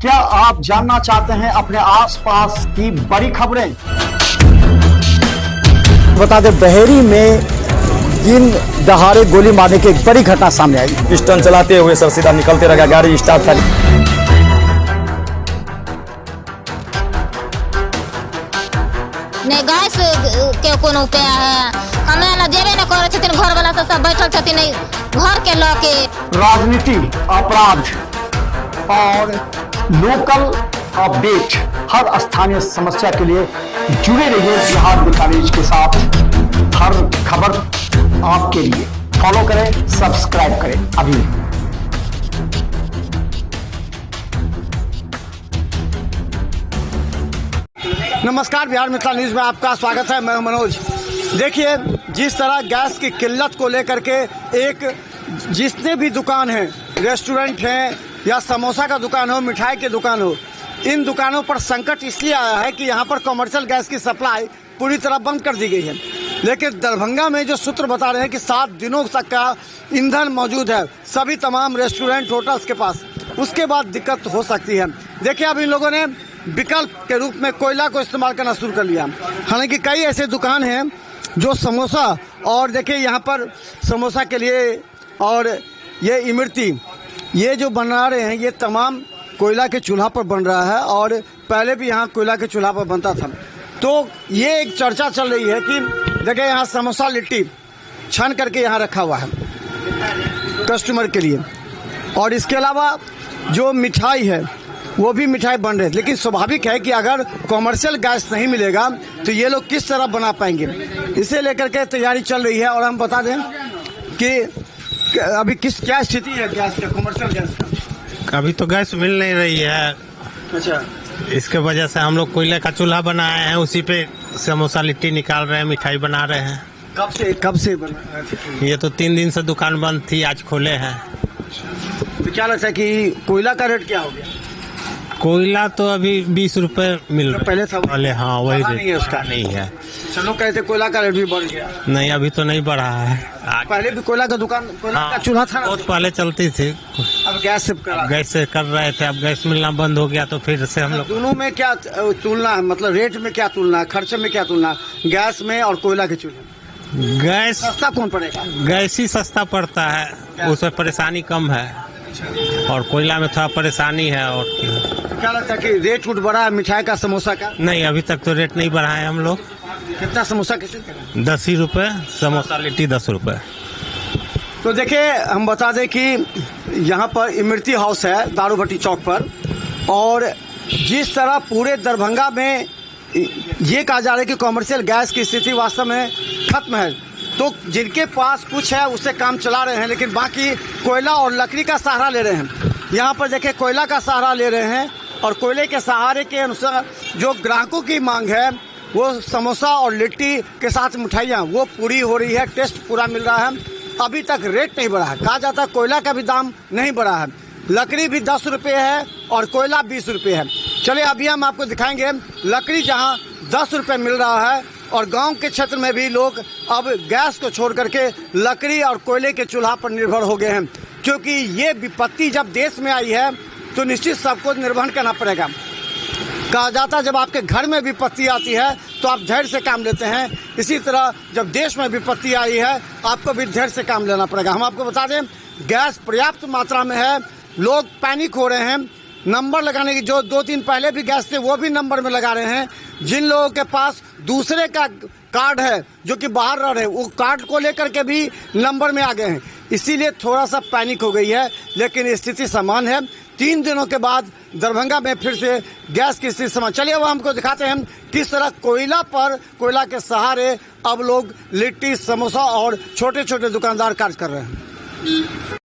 क्या आप जानना चाहते हैं अपने आसपास की बड़ी खबरें? बता दें, बहेरी में दिन दहाड़े गोली मारने की एक बड़ी घटना सामने आई। पिस्टन चलाते हुए सर सीधा निकलते रह गया, गाड़ी स्टार्ट था। नहीं गैस के कोनो उपाय है, हमें ना देवे न करे छथिन, घर वाला सब बैठल छथिन घर के लके। राजनीति, अपराध और लोकल अपडेट, हर स्थानीय समस्या के लिए जुड़े रहिए बिहार बिकानेज के साथ। हर खबर आपके लिए। फॉलो करें, सब्सक्राइब करें अभी। नमस्कार, बिहार मिथिला न्यूज में आपका स्वागत है। मैं मनोज। देखिए, जिस तरह गैस की किल्लत को लेकर के जितने भी दुकान हैं, रेस्टोरेंट हैं या समोसा का दुकान हो, मिठाई की दुकान हो, इन दुकानों पर संकट इसलिए आया है कि यहाँ पर कमर्शियल गैस की सप्लाई पूरी तरह बंद कर दी गई है। लेकिन दरभंगा में जो सूत्र बता रहे हैं कि 7 दिनों तक का ईंधन मौजूद है सभी तमाम रेस्टोरेंट होटल्स के पास, उसके बाद दिक्कत हो सकती है। देखिए, अब इन लोगों ने विकल्प के रूप में कोयला को इस्तेमाल करना शुरू कर लिया। हालांकि कई ऐसे दुकान हैं जो समोसा, और देखिए यहाँ पर समोसा के लिए और ये इमरती, ये जो बना रहे हैं, ये तमाम कोयला के चूल्हा पर बन रहा है और पहले भी यहाँ कोयला के चूल्हा पर बनता था। तो ये एक चर्चा चल रही है कि देखिए यहाँ समोसा लिट्टी छान करके यहाँ रखा हुआ है कस्टमर के लिए, और इसके अलावा जो मिठाई है वो भी मिठाई बन रहे हैं। लेकिन स्वाभाविक है कि अगर कमर्शियल गैस नहीं मिलेगा तो ये लोग किस तरह बना पाएंगे, इसे लेकर के तैयारी चल रही है। और हम बता दें कि अभी क्या स्थिति है गैस का, कमर्शियल गैस का। अभी तो गैस मिल नहीं रही है। अच्छा, इसके वजह से हम लोग कोयले का चूल्हा बनाए हैं, उसी पे समोसा लिट्टी निकाल रहे हैं, मिठाई बना रहे हैं। कब से बना? ये तो 3 दिन से दुकान बंद थी, आज खोले हैं। तो क्या लगता है कि कोयला का रेट क्या हो गया? कोयला तो अभी 20 रुपए मिल रहा है। पहले था पहले, हाँ वही नहीं है उसका। नहीं है। चलो, कहते कोयला का रेट भी बढ़ गया। नहीं, अभी तो नहीं बढ़ा है। पहले भी कोयला का दुकान, कोयला का चूल्हा था, बहुत पहले चलती थी। अब गैस से गैस से कर रहे थे, अब गैस मिलना बंद हो गया तो फिर से हम लोग। दोनों में क्या तुलना है, मतलब रेट में क्या तुलना है, खर्चे में क्या तुलना है, गैस में और कोयला के चूल्हे? गैस सस्ता कौन पड़ेगा? गैस ही सस्ता पड़ता है, उसमें परेशानी कम है और कोयला में थोड़ा परेशानी है। और क्या लगता है कि रेट उठ बढ़ा है मिठाई का, समोसा का? नहीं, अभी तक तो रेट नहीं बढ़ाए हम लोग। कितना समोसा कैसे करें? 10 ही रुपए, समोसा लिट्टी 10 रुपए। तो देखिए, हम बता दें कि यहाँ पर इमरती हाउस है दारू भट्टी चौक पर, और जिस तरह पूरे दरभंगा में ये कहा जा रहा है कि कमर्शियल गैस की स्थिति वास्तव में खत्म है, तो जिनके पास कुछ है उससे काम चला रहे हैं, लेकिन बाकी कोयला और लकड़ी का सहारा ले रहे हैं। यहाँ पर देखिए, कोयला का सहारा ले रहे हैं और कोयले के सहारे के अनुसार जो ग्राहकों की मांग है वो समोसा और लिट्टी के साथ मिठाइयाँ वो पूरी हो रही है, टेस्ट पूरा मिल रहा है। अभी तक रेट नहीं बढ़ा है। कहा जाता है कोयला का भी दाम नहीं बढ़ा है, लकड़ी भी 10 रुपये है और कोयला 20 रुपये है। चलिए, अभी हम आपको दिखाएंगे लकड़ी जहाँ 10 रुपये मिल रहा है, और गांव के क्षेत्र में भी लोग अब गैस को छोड़ करके लकड़ी और कोयले के चूल्हा पर निर्भर हो गए हैं, क्योंकि ये विपत्ति जब देश में आई है तो निश्चित सबको निर्भर करना पड़ेगा। कहा जाता है जब आपके घर में विपत्ति आती है तो आप धैर्य से काम लेते हैं, इसी तरह जब देश में विपत्ति आई है आपको भी धैर्य से काम लेना पड़ेगा। हम आपको बता दें, गैस पर्याप्त मात्रा में है, लोग पैनिक हो रहे हैं। नंबर लगाने की, जो 2 दिन पहले भी गैस थे वो भी नंबर में लगा रहे हैं। जिन लोगों के पास दूसरे का कार्ड है जो कि बाहर रह रहे हैं, वो कार्ड को लेकर के भी नंबर में आ गए हैं, इसीलिए थोड़ा सा पैनिक हो गई है। लेकिन स्थिति समान है। 3 दिनों के बाद दरभंगा में फिर से गैस की स्थिति समान। चलिए, वो हमको दिखाते हैं किस तरह कोयला के सहारे अब लोग लिट्टी, समोसा और छोटे छोटे दुकानदार कार्य कर रहे हैं।